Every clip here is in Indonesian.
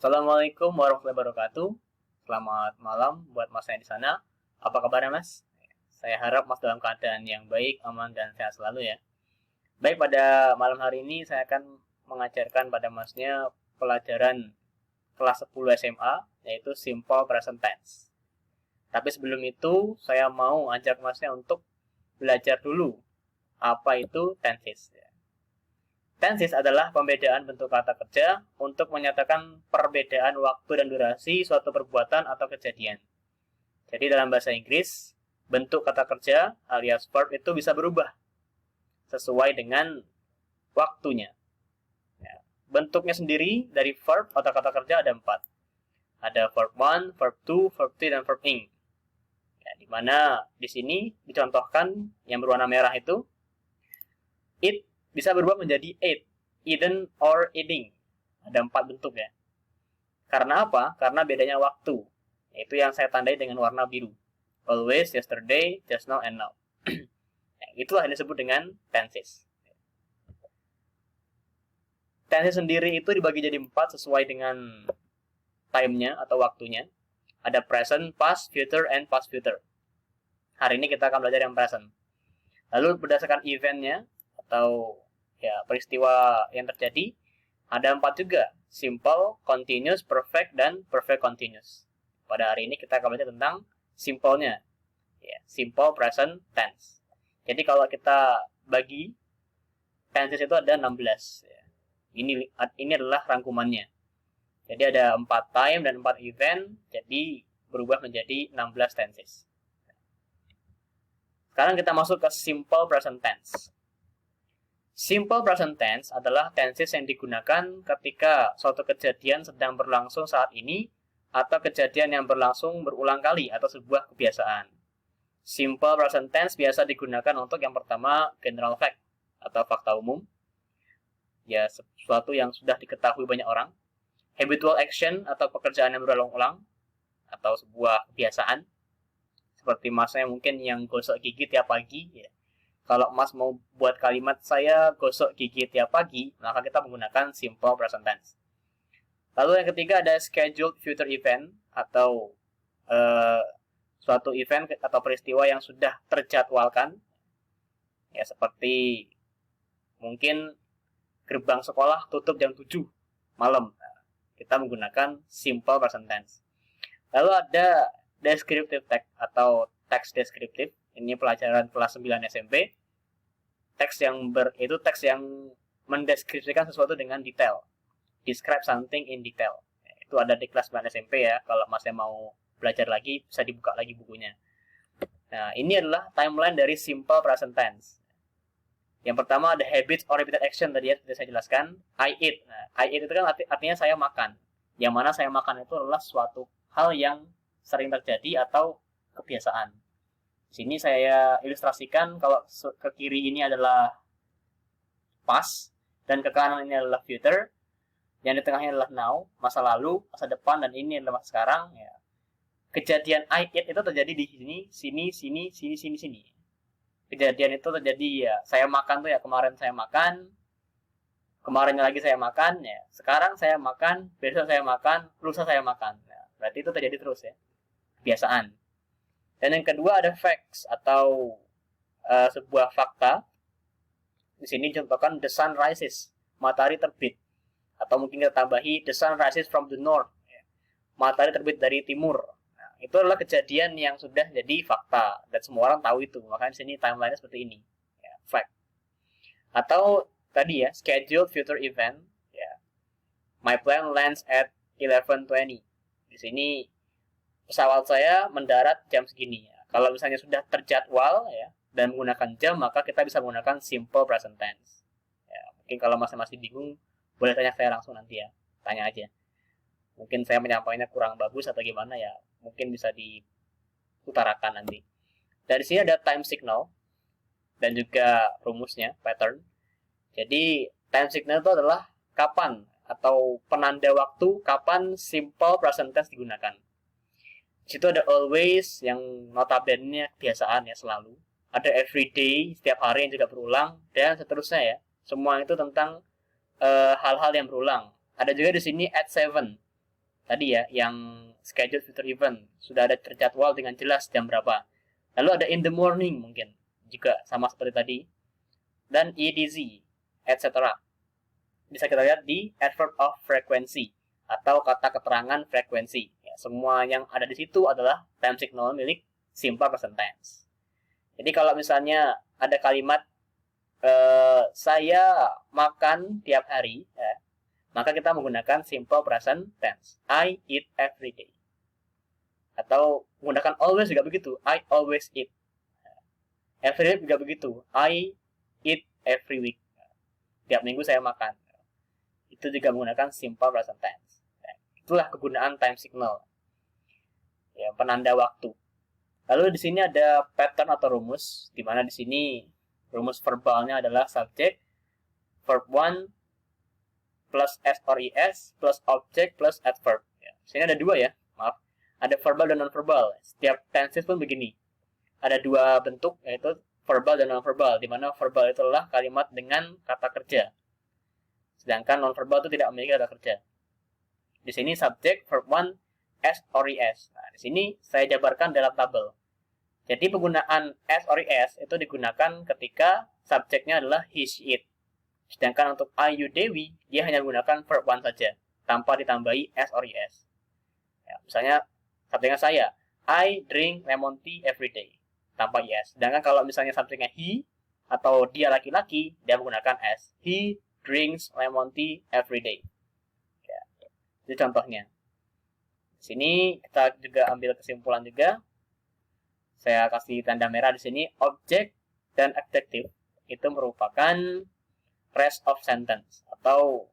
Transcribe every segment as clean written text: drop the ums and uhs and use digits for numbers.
Assalamualaikum warahmatullahi wabarakatuh. Selamat malam buat Mas yang di sana. Apa kabarnya Mas? Saya harap Mas dalam keadaan yang baik, aman, dan sehat selalu ya. Baik, pada malam hari ini saya akan mengajarkan pada Masnya pelajaran kelas 10 SMA, yaitu Simple Present Tense. Tapi sebelum itu, saya mau ajak Masnya untuk belajar dulu apa itu tenses. Tenses adalah pembedaan bentuk kata kerja untuk menyatakan perbedaan waktu dan durasi suatu perbuatan atau kejadian. Jadi dalam bahasa Inggris, bentuk kata kerja alias verb itu bisa berubah sesuai dengan waktunya. Ya, bentuknya sendiri dari verb atau kata kerja ada 4. Ada verb 1, verb 2, verb 3, dan verb ing. Ya, di mana di sini dicontohkan yang berwarna merah itu, it bisa berubah menjadi ate, eaten, or eating. Ada 4 bentuk ya. Karena apa? Karena bedanya waktu. Yaitu yang saya tandai dengan warna biru. Always, yesterday, just now, and now. Itulah yang disebut dengan tenses. Tenses sendiri itu dibagi jadi 4 sesuai dengan time-nya atau waktunya. Ada present, past, future, and past future. Hari ini kita akan belajar yang present. Lalu berdasarkan event-nya atau ya peristiwa yang terjadi, ada 4 juga, simple, continuous, perfect, dan perfect continuous. Pada hari ini kita akan belajar tentang simple-nya, ya, simple present tense. Jadi kalau kita bagi tenses itu ada 16. Ya. Ini adalah rangkumannya. Jadi ada 4 time dan 4 event, jadi berubah menjadi 16 tenses. Sekarang kita masuk ke simple present tense. Simple present tense adalah tenses yang digunakan ketika suatu kejadian sedang berlangsung saat ini atau kejadian yang berlangsung berulang kali atau sebuah kebiasaan. Simple present tense biasa digunakan untuk yang pertama general fact atau fakta umum. Ya, sesuatu yang sudah diketahui banyak orang. Habitual action atau pekerjaan yang berulang-ulang atau sebuah kebiasaan. Seperti Masnya mungkin yang gosok gigi tiap pagi ya. Kalau Mas mau buat kalimat saya gosok gigi tiap pagi, maka kita menggunakan simple present tense. Lalu yang ketiga ada scheduled future event atau suatu event atau peristiwa yang sudah terjadwalkan. Ya, seperti mungkin gerbang sekolah tutup jam 7 malam. Kita menggunakan simple present tense. Lalu ada descriptive text atau text descriptive. Ini pelajaran kelas 9 SMP. Teks yang mendeskripsikan sesuatu dengan detail. Describe something in detail. Itu ada di kelas 9 SMP ya. Kalau Masnya mau belajar lagi, bisa dibuka lagi bukunya. Nah, ini adalah timeline dari simple present tense. Yang pertama ada habits or repeated action tadi ya, sudah saya jelaskan. I eat. Nah, I eat itu kan artinya saya makan. Yang mana saya makan itu adalah suatu hal yang sering terjadi atau kebiasaan. Di sini saya ilustrasikan kalau ke kiri ini adalah past dan ke kanan ini adalah future. Yang di tengahnya adalah now, masa lalu, masa depan, dan ini adalah masa sekarang. Ya. Kejadian I eat itu terjadi di sini. Kejadian itu terjadi ya, saya makan tuh ya, kemarin saya makan, kemarinnya lagi saya makan, ya. Sekarang saya makan, besok saya makan, lusa saya makan. Ya. Berarti itu terjadi terus ya, kebiasaan. Dan yang kedua ada facts atau sebuah fakta. Di sini contohkan the sun rises, matahari terbit. Atau mungkin kita tambahi the sun rises from the north, matahari terbit dari timur. Nah, itu adalah kejadian yang sudah jadi fakta dan semua orang tahu itu. Makanya di sini timeline-nya seperti ini, ya, fact. Atau tadi ya scheduled future event. Ya, my plane lands at 11:20. Di sini pesawat saya mendarat jam segini. Ya. Kalau misalnya sudah terjadwal ya dan menggunakan jam, maka kita bisa menggunakan simple present tense. Ya, mungkin kalau masih bingung, boleh tanya saya langsung nanti ya. Tanya aja. Mungkin saya menyampaikannya kurang bagus atau gimana ya, mungkin bisa diutarakan nanti. Dari sini ada time signal dan juga rumusnya, pattern. Jadi time signal itu adalah kapan atau penanda waktu kapan simple present tense digunakan. Di situ ada always yang notabene kebiasaan ya selalu. Ada everyday setiap hari yang juga berulang dan seterusnya ya. Semua itu tentang hal-hal yang berulang. Ada juga di sini at 7. tadi ya, yang scheduled future event. Sudah ada terjadwal dengan jelas jam berapa. Lalu ada in the morning mungkin, juga sama seperti tadi. Dan EDZ, etc. Bisa kita lihat di adverb of frequency atau kata keterangan frekuensi. Ya, semua yang ada di situ adalah time signal milik simple present tense. Jadi kalau misalnya ada kalimat saya makan tiap hari, ya, maka kita menggunakan simple present tense. I eat every day. Atau menggunakan always juga begitu. I always eat. Every week juga begitu. I eat every week. Tiap minggu saya makan. Itu juga menggunakan simple present tense. Itulah kegunaan time signal. Ya, penanda waktu. Lalu di sini ada pattern atau rumus, di mana di sini rumus verbalnya adalah subject, verb 1 plus S or ES plus object plus adverb. Ya, di sini ada dua ya, maaf. Ada verbal dan non-verbal. Setiap tenses pun begini. Ada dua bentuk, yaitu verbal dan non-verbal, di mana verbal itu adalah kalimat dengan kata kerja. Sedangkan non-verbal itu tidak memiliki kata kerja. Di sini subject, verb 1, S or ES. Nah, di sini saya jabarkan dalam tabel. Jadi penggunaan S or ES itu digunakan ketika subjeknya adalah he, she, it. Sedangkan untuk I, you, Dewi, dia hanya menggunakan verb 1 saja, tanpa ditambahi S or ES. Ya, misalnya, subjeknya saya, I drink lemon tea every day, tanpa ES. Sedangkan kalau misalnya subjeknya he, atau dia laki-laki, dia menggunakan S. He drinks lemon tea every day. Ya, itu contohnya. Di sini kita juga ambil kesimpulan juga. Saya kasih tanda merah di sini. Objek dan adjective itu merupakan rest of sentence atau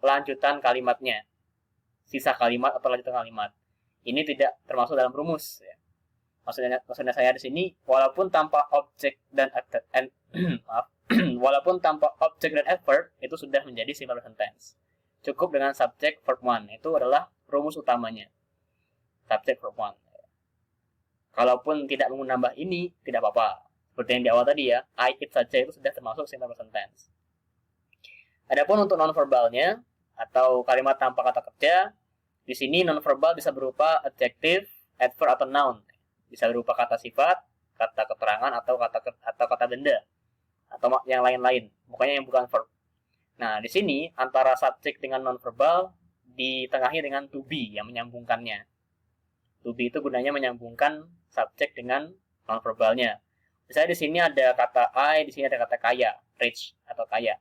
lanjutan kalimatnya, sisa kalimat atau lanjutan kalimat. Ini tidak termasuk dalam rumus. Ya. Maksudnya saya di sini, walaupun tanpa objek dan walaupun tanpa objek dan adverb itu sudah menjadi simple present tense. Cukup dengan subject verb 1, itu adalah rumus utamanya. Subject verb 1. Kalaupun tidak menambah ini, tidak apa-apa. Seperti yang di awal tadi ya, I eat saja itu sudah termasuk simple present tense. Adapun untuk non-verbalnya, atau kalimat tanpa kata kerja, di sini non-verbal bisa berupa adjective, adverb, atau noun. Bisa berupa kata sifat, kata keterangan, atau kata benda. Atau yang lain-lain. Pokoknya yang bukan verb. Nah, di sini antara subjek dengan non-verbal ditengahi dengan to be yang menyambungkannya. To be itu gunanya menyambungkan subjek dengan non-verbalnya. Misalnya di sini ada kata I, di sini ada kata kaya, rich atau kaya.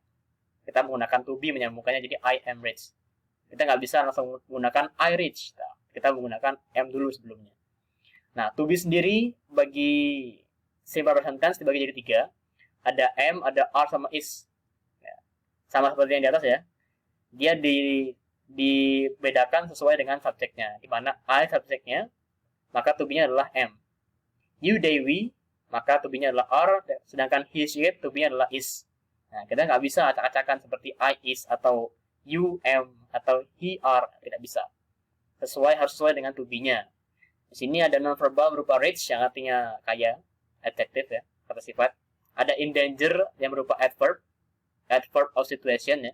Kita menggunakan to be menyambungkannya jadi I am rich. Kita nggak bisa langsung menggunakan I rich. Kita menggunakan am dulu sebelumnya. Nah, to be sendiri bagi simple present tense dibagi jadi 3. Ada am, ada are, sama is. Sama seperti yang di atas ya. Dia dibedakan sesuai dengan subjeknya. Di mana I subjeknya, maka to be-nya adalah am. You, Dewi, maka to be-nya adalah are, sedangkan he, she, it, to be-nya adalah is. Nah, kita nggak bisa acak-acakan seperti I is atau you am atau he are, tidak bisa. Harus sesuai dengan to be-nya. Di sini ada non-verbal berupa rich yang artinya kaya, adjective ya, kata sifat. Ada in danger yang berupa adverb of situation ya.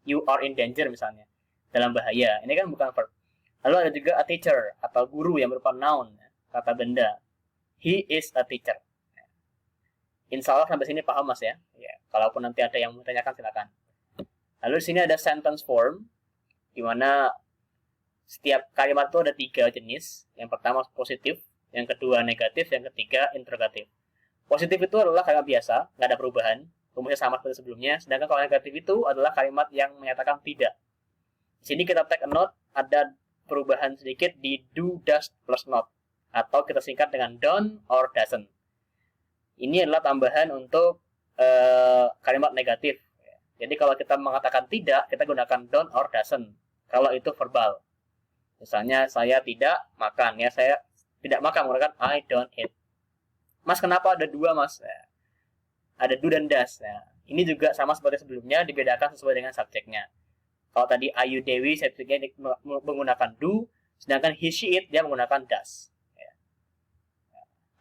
You are in danger misalnya, dalam bahaya. Ini kan bukan verb. Lalu ada juga a teacher atau guru yang berupa noun, kata benda. He is a teacher. Insya Allah sampai sini paham mas ya. Kalaupun nanti ada yang menanyakan silakan. Lalu di sini ada sentence form, di mana setiap kalimat itu ada 3 jenis. Yang pertama positif, yang kedua negatif, yang ketiga interrogatif. Positif itu adalah kalimat biasa, nggak ada perubahan. Rumusnya sama seperti sebelumnya. Sedangkan kalau negatif itu adalah kalimat yang menyatakan tidak. Di sini kita take a note, ada perubahan sedikit di do, does, plus not. Atau kita singkat dengan don't or doesn't. Ini adalah tambahan untuk kalimat negatif. Jadi kalau kita mengatakan tidak, kita gunakan don't or doesn't. Kalau itu verbal. Misalnya saya tidak makan, ya saya tidak makan menggunakan I don't eat. Mas kenapa ada 2 mas? Ada do dan does. Nah, ini juga sama seperti sebelumnya, dibedakan sesuai dengan subjeknya. Kalau tadi Ayu Dewi subjeknya menggunakan do, sedangkan he, she, it dia menggunakan does.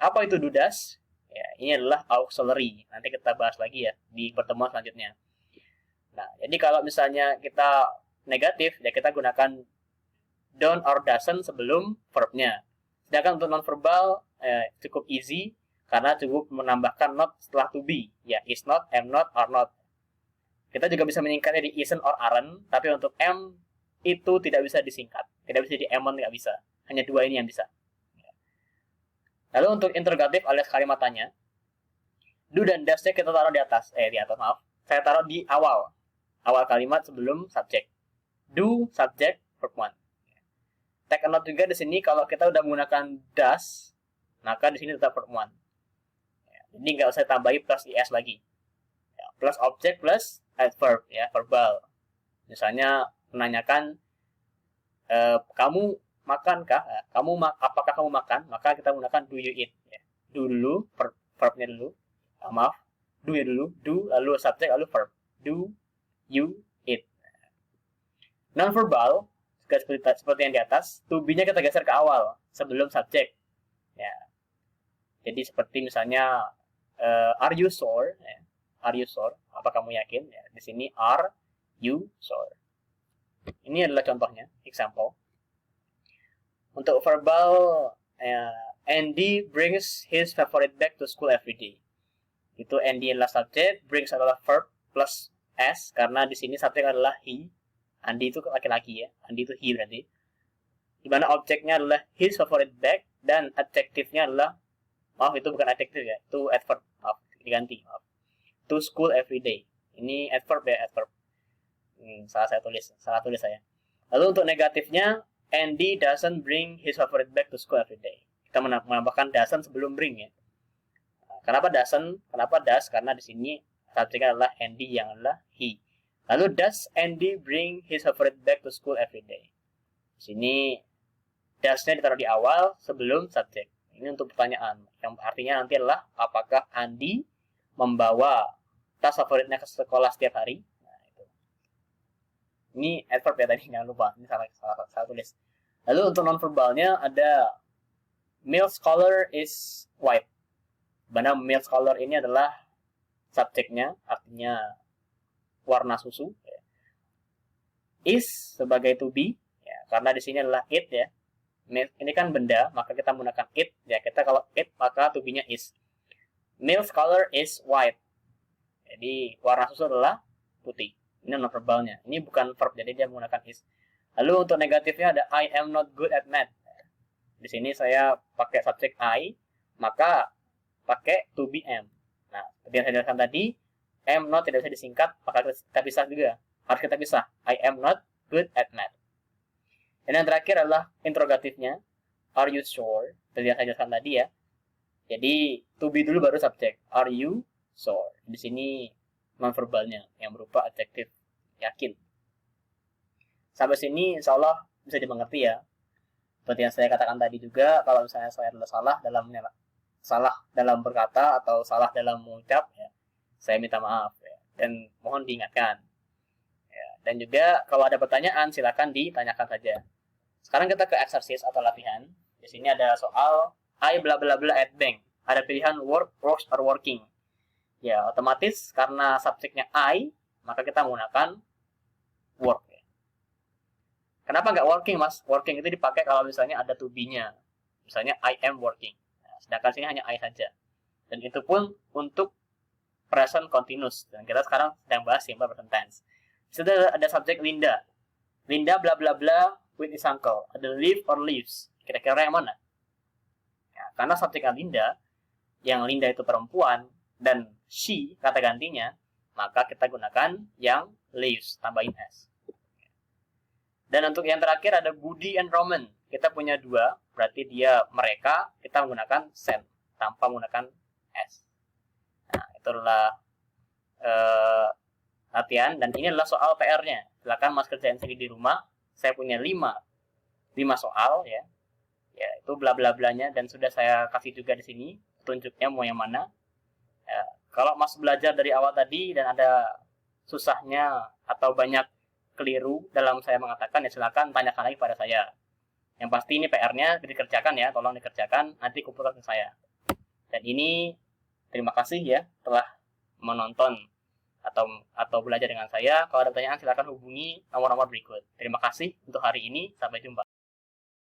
Apa itu do, does? Ya, ini adalah auxiliary. Nanti kita bahas lagi ya di pertemuan selanjutnya. Nah, jadi kalau misalnya kita negatif, ya kita gunakan don't or doesn't sebelum verbnya. Sedangkan untuk non-verbal cukup easy karena cukup menambahkan not setelah to be. Ya, is not, am not, are not. Kita juga bisa menyingkatnya di isn't or aren't, tapi untuk am itu tidak bisa disingkat. Tidak bisa di am, tidak bisa. Hanya dua ini yang bisa. Lalu untuk interrogatif alias kalimat tanya, do dan does-nya kita taruh di atas. Maaf. Saya taruh di awal. Awal kalimat sebelum subjek. Do, subject, verb 1. Take a note juga di sini kalau kita udah menggunakan does, maka di sini tetap verb 1. Jadi nggak usah tambahi plus is lagi. Plus object plus adverb, ya, verbal. Misalnya menanyakan, kamu makankah? Apakah kamu makan? Maka kita menggunakan do you eat. Ya. Do dulu, verbnya dulu. Maaf, do ya dulu. Do, lalu subject, lalu verb. Do you eat. Non-verbal, seperti yang di atas, to be-nya kita geser ke awal, sebelum subjek. Ya. Jadi seperti misalnya, are you sure? Ya. Are you sure? Apa kamu yakin? Ya. Di sini, are you sure? Ini adalah contohnya, example. Untuk verbal, Andy brings his favorite bag to school every day. Itu Andy adalah subjek, brings adalah verb plus s, karena di sini subjek adalah he. Andi itu laki-laki ya, Andi itu he berarti. Dimana objeknya adalah his favorite bag dan adjektifnya adalah, maaf itu bukan adjektif ya, itu adverb, maaf diganti, maaf. To school every day. Ini adverb ya, adverb. Salah tulis saya. Lalu untuk negatifnya, Andy doesn't bring his favorite bag to school every day. Kita menambahkan doesn't sebelum bring ya. Kenapa doesn't? Kenapa does? Karena di sini subjeknya adalah Andy yang adalah he. Lalu, does Andy bring his favorite bag to school every day? Di sini, does-nya ditaruh di awal sebelum subjek. Ini untuk pertanyaan. Yang artinya nanti adalah, apakah Andy membawa tas favoritnya ke sekolah setiap hari? Nah, itu. Ini adverb ya tadi, jangan lupa. Ini salah tulis. Lalu untuk non-verbalnya ada, male scholar is white. Mana male scholar ini adalah subjeknya, artinya warna susu. Ya. Is sebagai to be, ya, karena di sini adalah it ya. Ini kan benda, maka kita menggunakan it. Ya, kita kalau it maka to be-nya is. Milk color is white. Jadi warna susu adalah putih. Ini non-verbalnya. Ini bukan verb, jadi dia menggunakan is. Lalu untuk negatifnya ada I am not good at math. Di sini saya pakai subjek I, maka pakai to be am. Nah, seperti yang saya jelaskan tadi, am not tidak bisa disingkat, maka kita pisah juga. Harus kita pisah. I am not good at math. Dan yang terakhir adalah interrogatifnya. Are you sure? Seperti yang saya jelaskan tadi ya. Jadi, to be dulu baru subjek. Are you sure? Di sini non-verbalnya yang berupa adjektif yakin. Sampai sini insya Allah bisa dimengerti ya. Seperti yang saya katakan tadi juga, kalau misalnya saya adalah salah dalam berkata atau salah dalam mengucap, ya, saya minta maaf ya, dan mohon diingatkan. Ya, dan juga kalau ada pertanyaan silakan ditanyakan saja. Sekarang kita ke exercise atau latihan. Di sini ada soal I bla bla bla at bank. Ada pilihan work, works, or working. Ya, otomatis karena subjeknya I, maka kita menggunakan work. Ya. Kenapa nggak working, Mas? Working itu dipakai kalau misalnya ada to be-nya. Misalnya I am working. Nah, sedangkan sini hanya I saja. Dan itu pun untuk present continuous. Dan kita sekarang sedang bahas simple present tense. Sudah ada subjek Linda. Linda bla bla bla with his uncle. Ada live or lives. Kira-kira yang mana? Ya, karena subjeknya Linda, yang Linda itu perempuan, dan she kata gantinya, maka kita gunakan yang lives, tambahin s. Dan untuk yang terakhir ada Budi and Roman. Kita punya dua, berarti dia mereka, kita menggunakan send, tanpa menggunakan s. Nah, itu adalah latihan, dan ini adalah soal PR-nya. Silakan Mas kerjain sendiri di rumah. Saya punya 5 soal ya. Ya, itu bla bla blanya, dan sudah saya kasih juga di sini petunjuknya mau yang mana. Ya, kalau Mas belajar dari awal tadi dan ada susahnya atau banyak keliru dalam saya mengatakan, ya silakan tanyakan lagi pada saya. Yang pasti ini PR-nya dikerjakan ya, tolong dikerjakan, nanti kumpulkan ke saya. Dan ini terima kasih ya telah menonton atau belajar dengan saya. Kalau ada pertanyaan silakan hubungi nomor-nomor berikut. Terima kasih untuk hari ini, sampai jumpa.